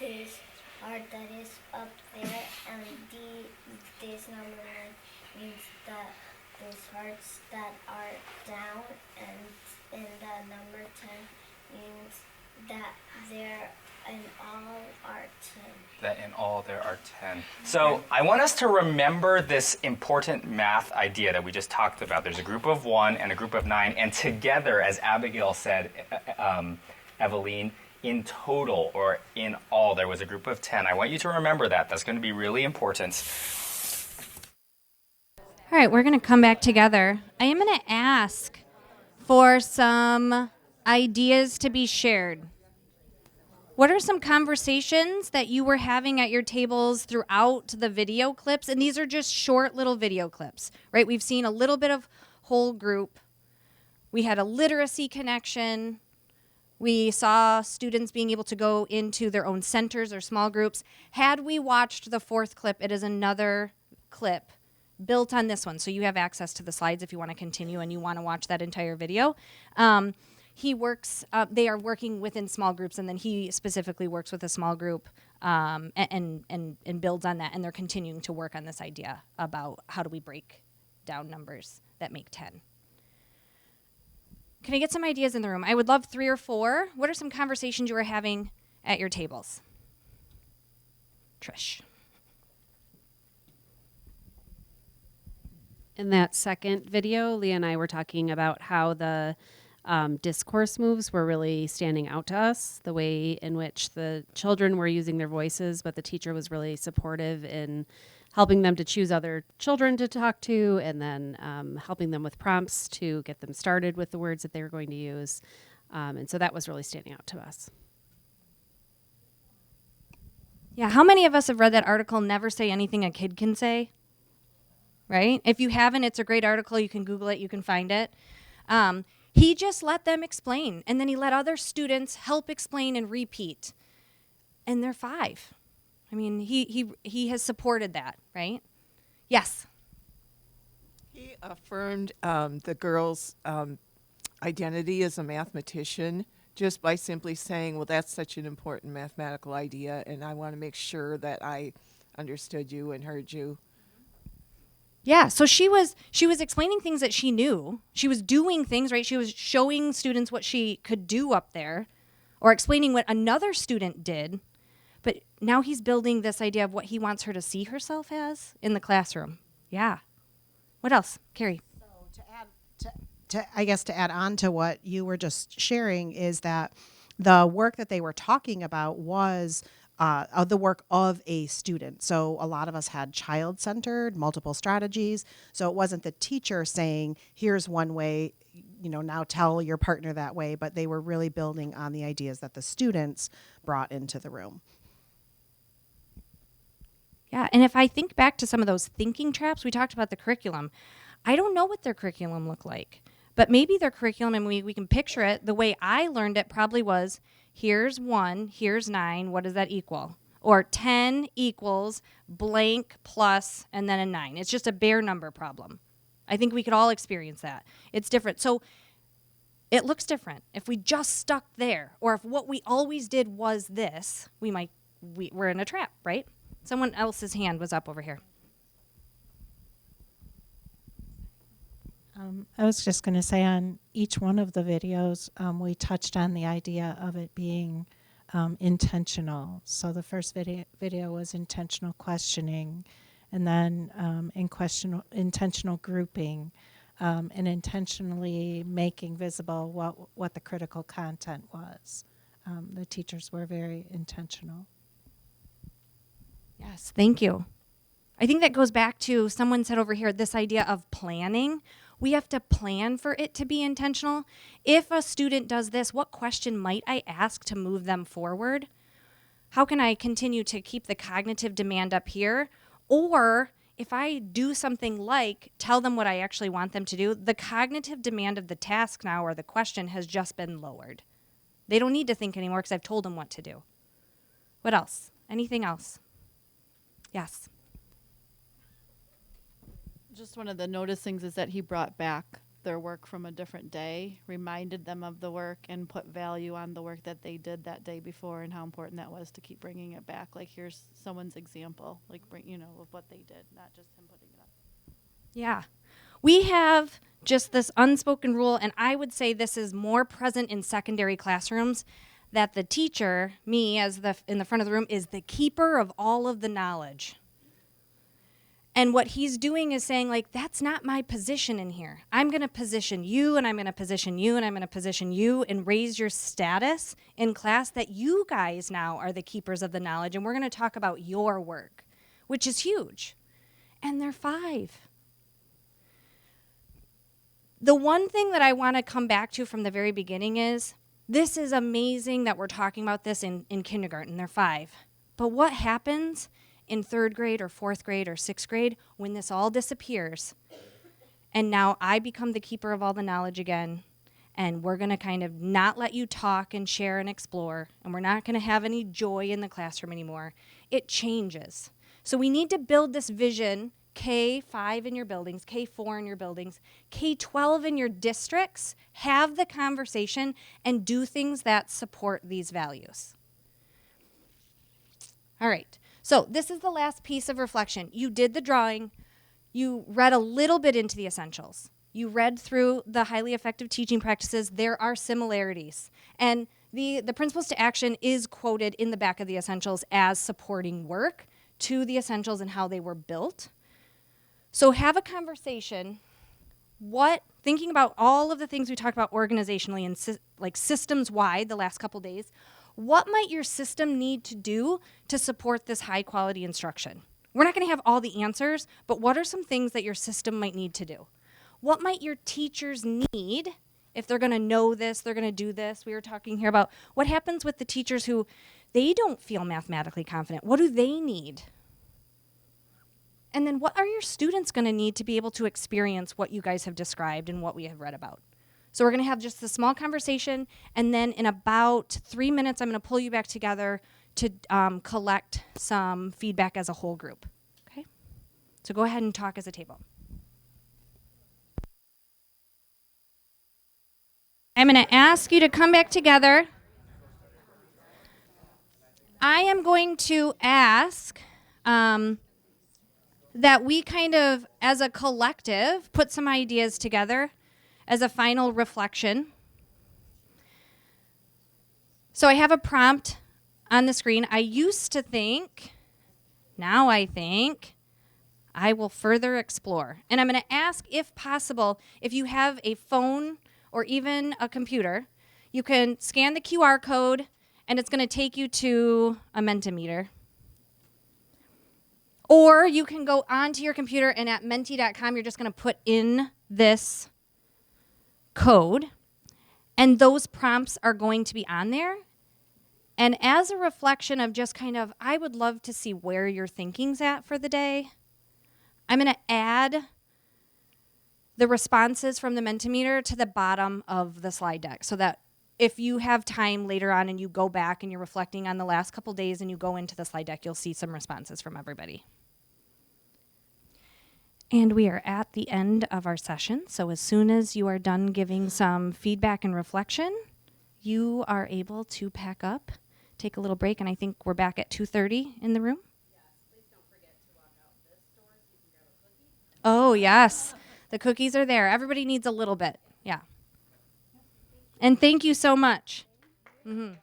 this heart that is up there, and this number 9 means that those hearts that are down, and the number 10 means that there in all are 10. That in all there are 10. So I want us to remember this important math idea that we just talked about. There's a group of 1 and a group of 9, and together, as Abigail said, Eveline, in total or in all, there was a group of 10. I want you to remember that. That's going to be really important. All right, we're going to come back together. I am going to ask for some ideas to be shared. What are some conversations that you were having at your tables throughout the video clips? And these are just short little video clips, right? We've seen a little bit of whole group. We had a literacy connection. We saw students being able to go into their own centers or small groups. Had we watched the 4th clip, it is another clip built on this one. So you have access to the slides if you want to continue and you want to watch that entire video. They are working within small groups, and then he specifically works with a small group and builds on that. And they're continuing to work on this idea about how do we break down numbers that make 10. Can I get some ideas in the room? I would love 3 or 4. What are some conversations you were having at your tables? Trish. In that second video, Leah and I were talking about how the discourse moves were really standing out to us, the way in which the children were using their voices, but the teacher was really supportive in helping them to choose other children to talk to, and then helping them with prompts to get them started with the words that they were going to use. And so that was really standing out to us. Yeah, how many of us have read that article, Never Say Anything a Kid Can Say? Right? If you haven't, it's a great article. You can Google it. You can find it. He just let them explain, and then he let other students help explain and repeat. And they're 5, I mean, he has supported that, right? Yes. He affirmed the girl's identity as a mathematician just by simply saying, well, that's such an important mathematical idea, and I want to make sure that I understood you and heard you. Yeah, so she was explaining things that she knew. She was doing things, right? She was showing students what she could do up there, or explaining what another student did. But now he's building this idea of what he wants her to see herself as in the classroom. Yeah. What else? Carrie. I guess to add on to what you were just sharing is that the work that they were talking about was the work of a student. So a lot of us had child-centered, multiple strategies. So it wasn't the teacher saying, here's one way, now tell your partner that way, but they were really building on the ideas that the students brought into the room. Yeah, and if I think back to some of those thinking traps, we talked about the curriculum. I don't know what their curriculum looked like, but maybe their curriculum, and we can picture it, the way I learned it probably was, here's 1, here's 9, what does that equal? Or 10 equals blank plus, and then a 9. It's just a bare number problem. I think we could all experience that. It's different. So it looks different. If we just stuck there, or if what we always did was this, we're in a trap, right? Someone else's hand was up over here. I was just going to say on each one of the videos, we touched on the idea of it being intentional. So the first video was intentional questioning, and then intentional grouping, and intentionally making visible what the critical content was. The teachers were very intentional. Yes, thank you. I think that goes back to someone said over here, this idea of planning. We have to plan for it to be intentional. If a student does this, what question might I ask to move them forward? How can I continue to keep the cognitive demand up here? Or if I do something like tell them what I actually want them to do, the cognitive demand of the task now or the question has just been lowered. They don't need to think anymore because I've told them what to do. What else? Anything else? Yes. Just one of the notice things is that he brought back their work from a different day, reminded them of the work, and put value on the work that they did that day before and how important that was to keep bringing it back. Like, here's someone's example, like, of what they did, not just him putting it up. Yeah. We have just this unspoken rule, and I would say this is more present in secondary classrooms, that the teacher, me as in the front of the room, is the keeper of all of the knowledge. And what he's doing is saying, like, that's not my position in here. I'm going to position you, and I'm going to position you, and I'm going to position you, and raise your status in class that you guys now are the keepers of the knowledge, and we're going to talk about your work, which is huge. And they're 5. The one thing that I want to come back to from the very beginning is, this is amazing that we're talking about this in kindergarten. They're 5. But what happens in 3rd grade or 4th grade or 6th grade when this all disappears? And now I become the keeper of all the knowledge again, and we're going to kind of not let you talk and share and explore, and we're not going to have any joy in the classroom anymore. It changes. So we need to build this vision, K-5 in your buildings, K-4 in your buildings, K-12 in your districts. Have the conversation and do things that support these values. All right. So this is the last piece of reflection. You did the drawing. You read a little bit into the essentials. You read through the highly effective teaching practices. There are similarities. And the principles to action is quoted in the back of the essentials as supporting work to the essentials and how they were built. So have a conversation. Thinking about all of the things we talked about organizationally and like systems-wide the last couple days, what might your system need to do to support this high quality instruction? We're not going to have all the answers, but what are some things that your system might need to do? What might your teachers need if they're going to know this, they're going to do this? We were talking here about what happens with the teachers who they don't feel mathematically confident. What do they need? And then what are your students going to need to be able to experience what you guys have described and what we have read about? So we're going to have just a small conversation, and then in about 3 minutes, I'm going to pull you back together to collect some feedback as a whole group. Okay? So go ahead and talk as a table. I'm going to ask you to come back together. I am going to ask that we kind of, as a collective, put some ideas together as a final reflection. So I have a prompt on the screen. I used to think, now I think, I will further explore. And I'm going to ask, if possible, if you have a phone or even a computer, you can scan the QR code and it's going to take you to a Mentimeter. Or you can go onto your computer and at menti.com, you're just going to put in this code and those prompts are going to be on there. And as a reflection of just kind of, I would love to see where your thinking's at for the day, I'm going to add the responses from the Mentimeter to the bottom of the slide deck so that if you have time later on and you go back and you're reflecting on the last couple days and you go into the slide deck, you'll see some responses from everybody. And we are at the end of our session. So as soon as you are done giving some feedback and reflection, you are able to pack up, take a little break, and I think we're back at 2:30 in the room. Oh, yes. The cookies are there. Everybody needs a little bit. Yeah. And thank you so much. Mm-hmm.